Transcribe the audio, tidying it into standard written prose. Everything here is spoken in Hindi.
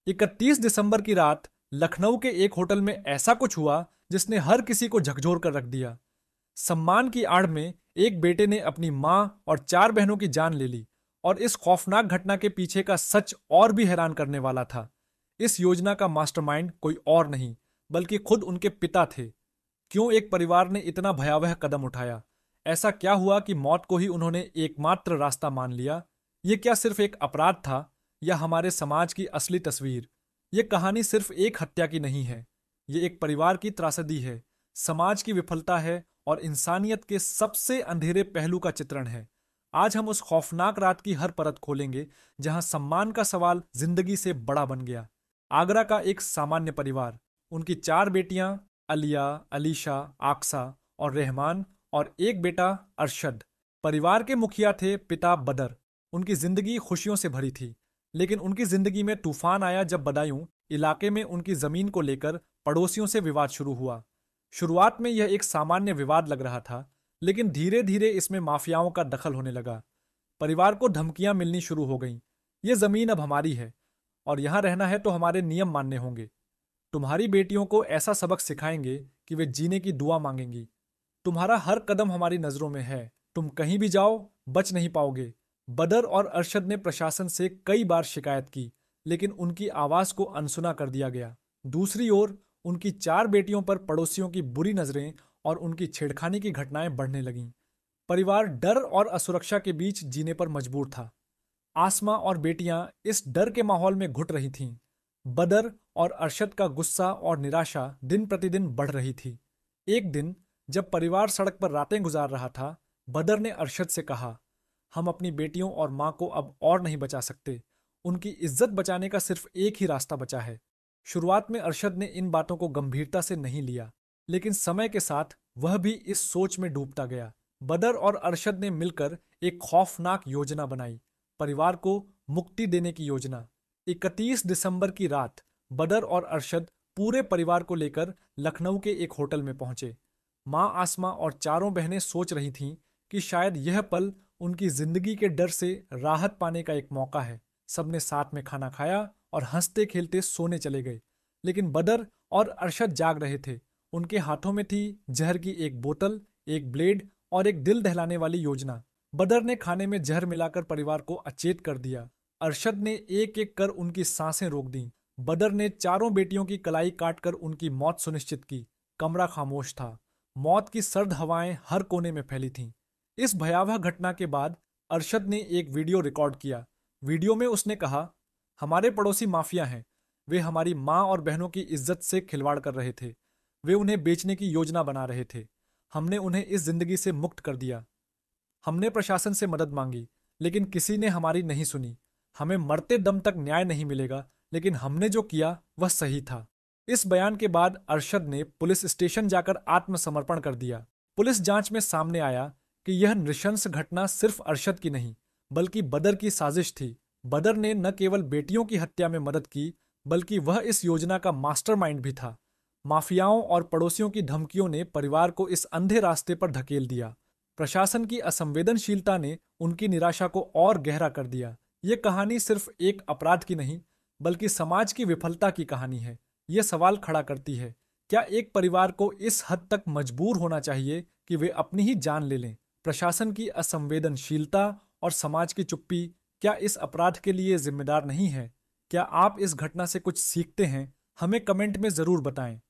31 दिसंबर की रात लखनऊ के एक होटल में ऐसा कुछ हुआ जिसने हर किसी को झकझोर कर रख दिया। सम्मान की आड़ में एक बेटे ने अपनी मां और 4 बहनों की जान ले ली और इस खौफनाक घटना के पीछे का सच और भी हैरान करने वाला था। इस योजना का मास्टरमाइंड कोई और नहीं बल्कि खुद उनके पिता थे। क्यों एक परिवार ने इतना भयावह कदम उठाया? ऐसा क्या हुआ कि मौत को ही उन्होंने एकमात्र रास्ता मान लिया? ये क्या सिर्फ एक अपराध था या हमारे समाज की असली तस्वीर? ये कहानी सिर्फ एक हत्या की नहीं है। ये एक परिवार की त्रासदी है, समाज की विफलता है और इंसानियत के सबसे अंधेरे पहलू का चित्रण है। आज हम उस खौफनाक रात की हर परत खोलेंगे जहां सम्मान का सवाल जिंदगी से बड़ा बन गया। आगरा का एक सामान्य परिवार, उनकी 4 बेटियां अलिया, अलीशा, आक्सा और रहमान और एक बेटा अरशद। परिवार के मुखिया थे पिता बदर। उनकी जिंदगी खुशियों से भरी थी, लेकिन उनकी जिंदगी में तूफान आया जब बदायूं इलाके में उनकी जमीन को लेकर पड़ोसियों से विवाद शुरू हुआ। शुरुआत में यह एक सामान्य विवाद लग रहा था, लेकिन धीरे धीरे इसमें माफियाओं का दखल होने लगा। परिवार को धमकियां मिलनी शुरू हो गईं। ये जमीन अब हमारी है और यहां रहना है तो हमारे नियम मानने होंगे। तुम्हारी बेटियों को ऐसा सबक सिखाएंगे कि वे जीने की दुआ मांगेंगी। तुम्हारा हर कदम हमारी नजरों में है, तुम कहीं भी जाओ बच नहीं पाओगे। बदर और अरशद ने प्रशासन से कई बार शिकायत की, लेकिन उनकी आवाज को अनसुना कर दिया गया। दूसरी ओर उनकी 4 बेटियों पर पड़ोसियों की बुरी नजरें और उनकी छेड़खानी की घटनाएं बढ़ने लगीं। परिवार डर और असुरक्षा के बीच जीने पर मजबूर था। आसमा और बेटियां इस डर के माहौल में घुट रही थीं। बदर और अरशद का गुस्सा और निराशा दिन प्रतिदिन बढ़ रही थी। एक दिन जब परिवार सड़क पर रातें गुजार रहा था, बदर ने अरशद से कहा, हम अपनी बेटियों और मां को अब और नहीं बचा सकते। उनकी इज्जत बचाने का सिर्फ एक ही रास्ता बचा है। शुरुआत में अरशद ने इन बातों को गंभीरता से नहीं लिया, लेकिन समय के साथ वह भी इस सोच में डूबता गया। बदर और अरशद ने मिलकर एक खौफनाक योजना बनाई, परिवार को मुक्ति देने की योजना। 31 दिसंबर की रात बदर और अरशद पूरे परिवार को लेकर लखनऊ के एक होटल में पहुंचे। मां आसमा और 4 बहनें सोच रही थीं कि शायद यह पल उनकी जिंदगी के डर से राहत पाने का एक मौका है। सबने साथ में खाना खाया और हंसते खेलते सोने चले गए, लेकिन बदर और अरशद जाग रहे थे। उनके हाथों में थी जहर की एक बोतल, एक ब्लेड और एक दिल दहलाने वाली योजना। बदर ने खाने में जहर मिलाकर परिवार को अचेत कर दिया। अरशद ने एक एक कर उनकी सांसें रोक दी। बदर ने 4 बेटियों की कलाई काटकर उनकी मौत सुनिश्चित की। कमरा खामोश था। मौत की सर्द हवाएं हर कोने में फैली थीं। इस भयावह घटना के बाद अरशद ने एक वीडियो रिकॉर्ड किया। वीडियो में उसने कहा, हमारे पड़ोसी माफिया हैं। वे हमारी माँ और बहनों की इज्जत से खिलवाड़ कर रहे थे। वे उन्हें बेचने की योजना बना रहे थे। हमने उन्हें इस जिंदगी से मुक्त कर दिया। हमने प्रशासन से मदद मांगी, लेकिन किसी ने हमारी नहीं सुनी। हमें मरते दम तक न्याय नहीं मिलेगा, लेकिन हमने जो किया वह सही था। इस बयान के बाद अरशद ने पुलिस स्टेशन जाकर आत्मसमर्पण कर दिया। पुलिस जांच में सामने आया कि यह नृशंस घटना सिर्फ अरशद की नहीं, बल्कि बदर की साजिश थी। बदर ने न केवल बेटियों की हत्या में मदद की, बल्कि वह इस योजना का मास्टरमाइंड भी था। माफियाओं और पड़ोसियों की धमकियों ने परिवार को इस अंधे रास्ते पर धकेल दिया। प्रशासन की असंवेदनशीलता ने उनकी निराशा को और गहरा कर दिया। ये कहानी सिर्फ एक अपराध की नहीं, बल्कि समाज की विफलता की कहानी है। ये सवाल खड़ा करती है, क्या एक परिवार को इस हद तक मजबूर होना चाहिए कि वे अपनी ही जान ले लें? प्रशासन की असंवेदनशीलता और समाज की चुप्पी क्या इस अपराध के लिए जिम्मेदार नहीं है? क्या आप इस घटना से कुछ सीखते हैं? हमें कमेंट में जरूर बताएं।